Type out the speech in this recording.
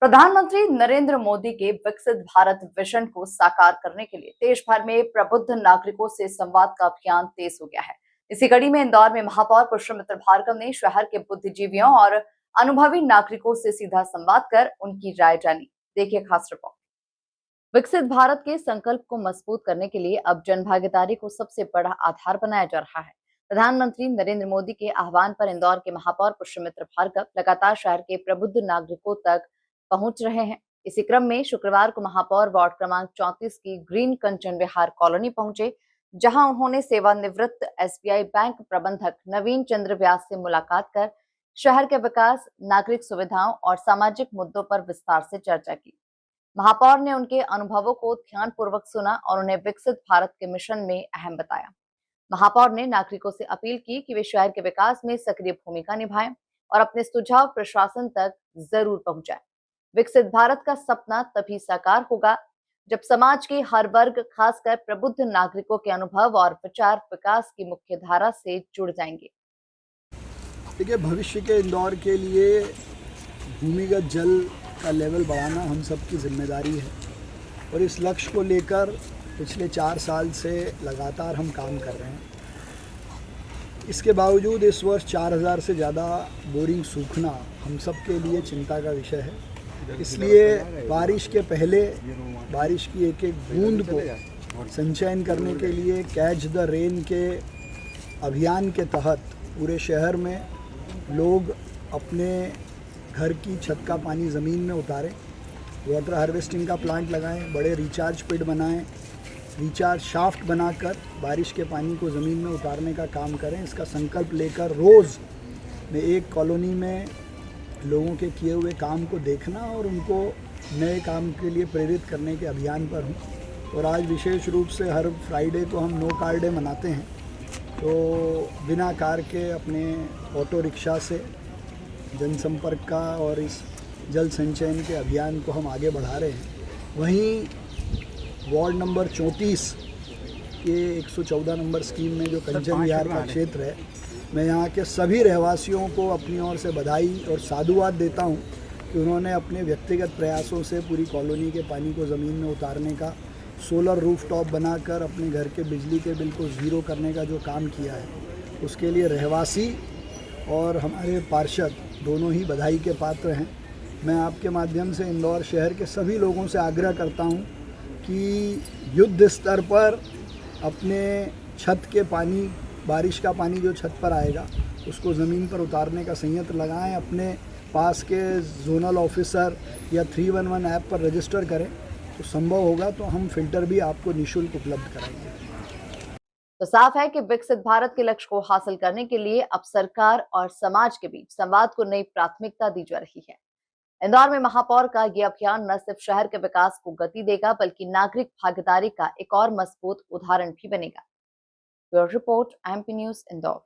प्रधानमंत्री नरेंद्र मोदी के विकसित भारत विजन को साकार करने के लिए देश भर में प्रबुद्ध नागरिकों से संवाद का अभियान तेज हो गया है। इसी कड़ी में इंदौर में महापौर पुष्पमित्र भार्गव ने शहर के बुद्धिजीवियों और अनुभवी नागरिकों से सीधा संवाद कर उनकी राय जानी। देखिए खास रिपोर्ट। विकसित भारत के संकल्प को मजबूत करने के लिए अब जन भागीदारी को सबसे बड़ा आधार बनाया जा रहा है। प्रधानमंत्री नरेंद्र मोदी के आह्वान पर इंदौर के महापौर पुष्पमित्र भार्गव लगातार शहर के प्रबुद्ध नागरिकों तक पहुंच रहे हैं। इसी क्रम में शुक्रवार को महापौर वार्ड क्रमांक 34 की ग्रीन कंचन विहार कॉलोनी पहुंचे, जहां उन्होंने सेवानिवृत्त एसबीआई बैंक प्रबंधक नवीन चंद्र व्यास से मुलाकात कर शहर के विकास, नागरिक सुविधाओं और सामाजिक मुद्दों पर विस्तार से चर्चा की। महापौर ने उनके अनुभवों को ध्यानपूर्वक सुना और उन्हें विकसित भारत के मिशन में अहम बताया। महापौर ने नागरिकों से अपील की कि वे शहर के विकास में सक्रिय भूमिका निभाएं और अपने सुझाव प्रशासन तक जरूर पहुंचाएं। विकसित भारत का सपना तभी साकार होगा जब समाज के हर वर्ग, खासकर प्रबुद्ध नागरिकों के अनुभव और विचार विकास की मुख्य धारा से जुड़ जाएंगे। देखिए, भविष्य के इंदौर के लिए भूमिगत जल का लेवल बढ़ाना हम सबकी जिम्मेदारी है और इस लक्ष्य को लेकर पिछले 4 साल से लगातार हम काम कर रहे हैं। इसके बावजूद इस वर्ष 4000 से ज़्यादा बोरिंग सूखना हम सब के लिए चिंता का विषय है। इसलिए बारिश के पहले बारिश की एक एक बूंद को संचयन करने के लिए कैच द रेन के अभियान के तहत पूरे शहर में लोग अपने घर की छत का पानी ज़मीन में उतारें, वाटर हार्वेस्टिंग का प्लांट लगाएं, बड़े रिचार्ज पिट बनाएं, रिचार्ज शाफ्ट बनाकर बारिश के पानी को ज़मीन में उतारने का काम करें। इसका संकल्प लेकर रोज़ मैं एक कॉलोनी में लोगों के किए हुए काम को देखना और उनको नए काम के लिए प्रेरित करने के अभियान पर हूँ। और आज विशेष रूप से हर फ्राइडे को हम नो कार डे मनाते हैं, तो बिना कार के अपने ऑटो रिक्शा से जनसंपर्क का और इस जल संचयन के अभियान को हम आगे बढ़ा रहे हैं। वहीं वार्ड नंबर 34 के 114 नंबर स्कीम में जो कंचन विहार का क्षेत्र है, मैं यहाँ के सभी रहवासियों को अपनी ओर से बधाई और साधुवाद देता हूँ कि उन्होंने अपने व्यक्तिगत प्रयासों से पूरी कॉलोनी के पानी को ज़मीन में उतारने का, सोलर रूफटॉप बनाकर अपने घर के बिजली के बिल को ज़ीरो करने का जो काम किया है, उसके लिए रहवासी और हमारे पार्षद दोनों ही बधाई के पात्र हैं। मैं आपके माध्यम से इंदौर शहर के सभी लोगों से आग्रह करता हूं कि युद्ध स्तर पर अपने छत के पानी, बारिश का पानी जो छत पर आएगा उसको ज़मीन पर उतारने का संयंत्र लगाएं। अपने पास के जोनल ऑफिसर या 311 ऐप पर रजिस्टर करें, तो संभव होगा तो हम फ़िल्टर भी आपको निःशुल्क उपलब्ध कराएंगे। तो साफ है कि विकसित भारत के लक्ष्य को हासिल करने के लिए अब सरकार और समाज के बीच संवाद को नई प्राथमिकता दी जा रही है। इंदौर में महापौर का ये अभियान न सिर्फ शहर के विकास को गति देगा, बल्कि नागरिक भागीदारी का एक और मजबूत उदाहरण भी बनेगा। Bureau report, MP news, Indore.